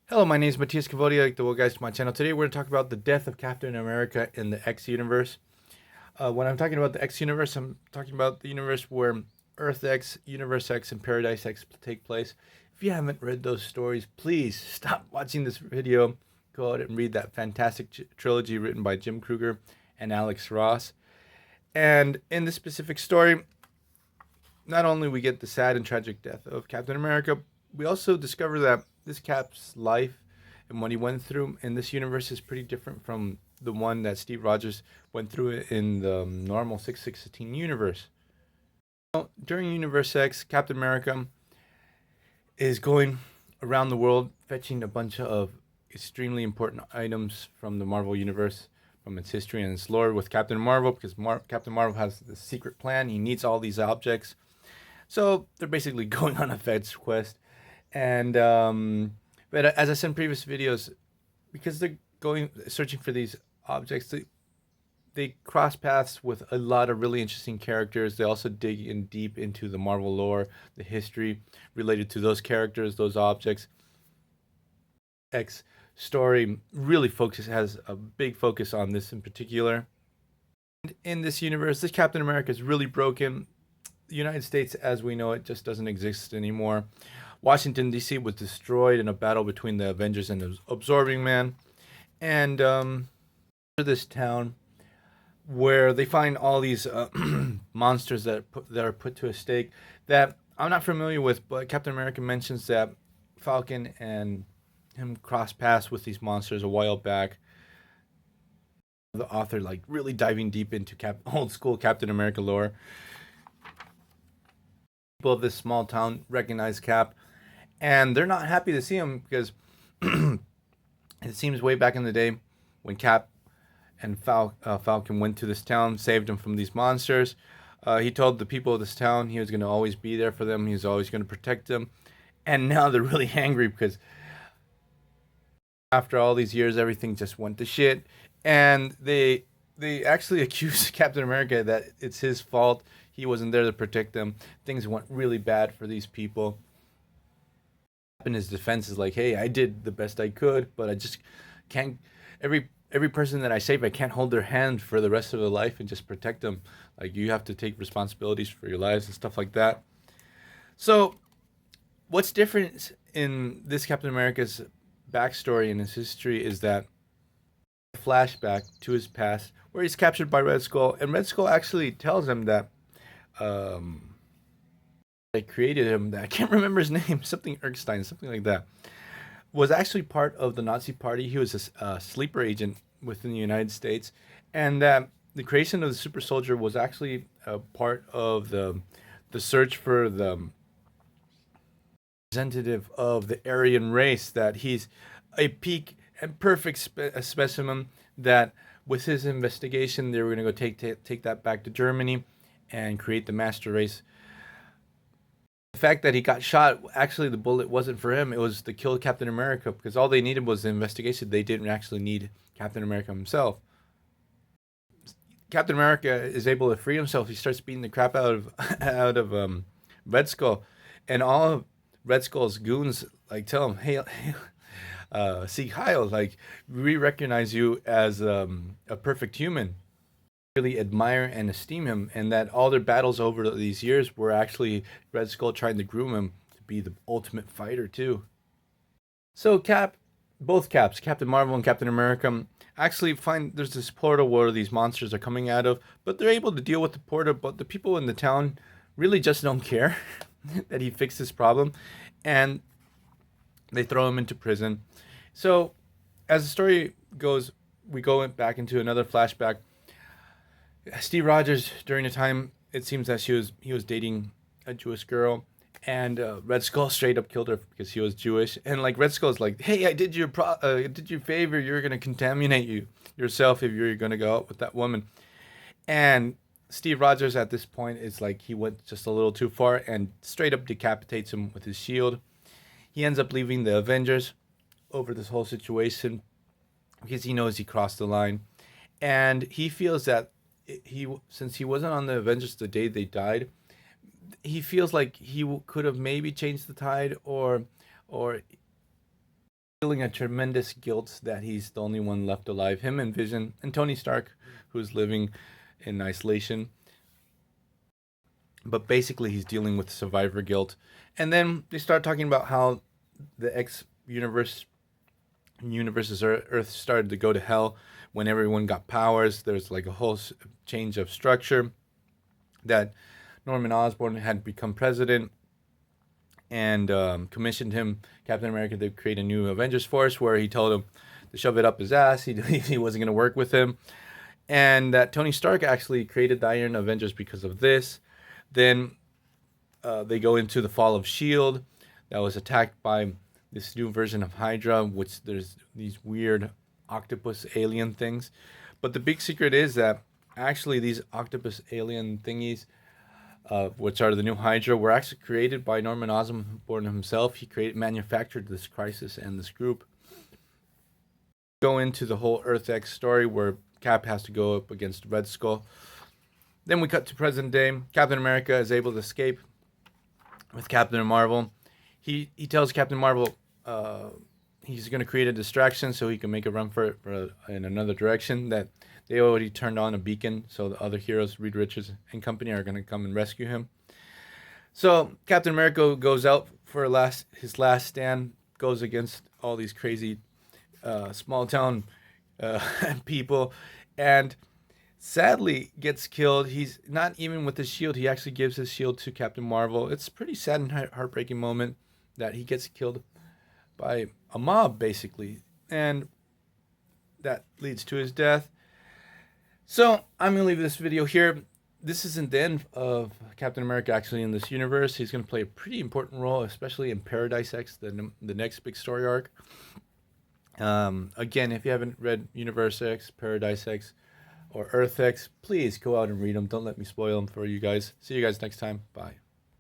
Hello, my name is Matthias Cavodia. Like the welcome guys to my channel. Today we're going to talk about the death of Captain America in the X universe. When I'm talking about the X universe, I'm talking about the universe where Earth X, Universe X, and Paradise X take place. If you haven't read those stories, please stop watching this video. Go out and read that fantastic trilogy written by Jim Krueger and Alex Ross. And in this specific story, not only we get the sad and tragic death of Captain America, we also discover that this Cap's life and what he went through in this universe is pretty different from the one that Steve Rogers went through in the normal 616 universe. During Universe X, Captain America is going around the world fetching a bunch of extremely important items from the Marvel universe, from its history and its lore with Captain Marvel, because Captain Marvel has the secret plan. He needs all these objects. So they're basically going on a fetch quest. And but as I said in previous videos, because they're going searching for these objects, they cross paths with a lot of really interesting characters. They also dig in deep into the Marvel lore, the history related to those characters, those objects. X story really has a big focus on this in particular. And in this universe, this Captain America is really broken. The United States, as we know it, just doesn't exist anymore. Washington, D.C. was destroyed in a battle between the Avengers and the Absorbing Man. And this town where they find all these monsters that are put to a stake that I'm not familiar with, but Captain America mentions that Falcon and him cross paths with these monsters a while back. The author like really diving deep into old school Captain America lore. People of this small town recognize Cap, and they're not happy to see him because it seems way back in the day when Cap and Falcon went to this town, saved them from these monsters. He told the people of this town he was going to always be there for them. He was always going to protect them. And now they're really angry because after all these years, everything just went to shit. And they actually accuse Captain America that it's his fault. He wasn't there to protect them. Things went really bad for these people. In his defense is like, hey, I did the best I could, but I just can't. Every person that I save, I can't hold their hand for the rest of their life and just protect them. Like, you have to take responsibilities for your lives and stuff like that. So, what's different in this Captain America's backstory and his history is that flashback to his past, where he's captured by Red Skull, and Red Skull actually tells him that they created him. That I can't remember his name, something Erskine, something like that, was actually part of the Nazi Party. He was a sleeper agent within the United States, and that the creation of the super soldier was actually a part of the search for the representative of the Aryan race. That he's a peak and perfect specimen. That with his investigation, they were going to go take that back to Germany and create the master race. The fact that he got shot, actually the bullet wasn't for him, it was to kill Captain America, because all they needed was the investigation. They didn't actually need Captain America himself. Captain America is able to free himself. He starts beating the crap out of Red Skull, and all of Red Skull's goons like tell him, hey, Sieg Heil, like, we recognize you as a perfect human, really admire and esteem him, and that all their battles over these years were actually Red Skull trying to groom him to be the ultimate fighter too. So both Caps, Captain Marvel and Captain America, actually find there's this portal where these monsters are coming out of, but they're able to deal with the portal. But the people in the town really just don't care that he fixed this problem, and they throw him into prison. So as the story goes, we go back into another flashback. Steve Rogers, during the time it seems that he was dating a Jewish girl, and Red Skull straight up killed her because he was Jewish. And like Red Skull's like, hey, I did you did you favor. You're gonna contaminate yourself if you're gonna go out with that woman. And Steve Rogers at this point is like he went just a little too far and straight up decapitates him with his shield. He ends up leaving the Avengers over this whole situation because he knows he crossed the line, and he feels that since he wasn't on the Avengers the day they died, he feels like he could have maybe changed the tide, or feeling a tremendous guilt that he's the only one left alive. Him and Vision and Tony Stark, who's living in isolation. But basically, he's dealing with survivor guilt. And then they start talking about how the X universes Earth started to go to hell when everyone got powers. There's like a whole change of structure, that Norman Osborn had become president and commissioned him, Captain America, to create a new Avengers force, where he told him to shove it up his ass. He wasn't going to work with him. And that Tony Stark actually created the Iron Avengers because of this. Then they go into the fall of S.H.I.E.L.D. that was attacked by this new version of Hydra, which there's these weird octopus alien things. But the big secret is that actually these octopus alien thingies, which are the new Hydra, were actually created by Norman Osborn himself. He manufactured this crisis and this group. Go into the whole Earth X story where Cap has to go up against Red Skull. Then we cut to present day. Captain America is able to escape with Captain Marvel. He tells Captain Marvel he's going to create a distraction so he can make a run for it in another direction, that they already turned on a beacon, so the other heroes, Reed Richards and company, are going to come and rescue him. So Captain America goes out for his last stand, goes against all these crazy small town people, and sadly gets killed. He's not even with his shield. He actually gives his shield to Captain Marvel. It's a pretty sad and heartbreaking moment that he gets killed by a mob, basically, and that leads to his death. So I'm going to leave this video here. This isn't the end of Captain America actually in this universe. He's going to play a pretty important role, especially in Paradise X, the next big story arc. Again, if you haven't read Universe X, Paradise X, or Earth X, please go out and read them. Don't let me spoil them for you guys. See you guys next time. Bye.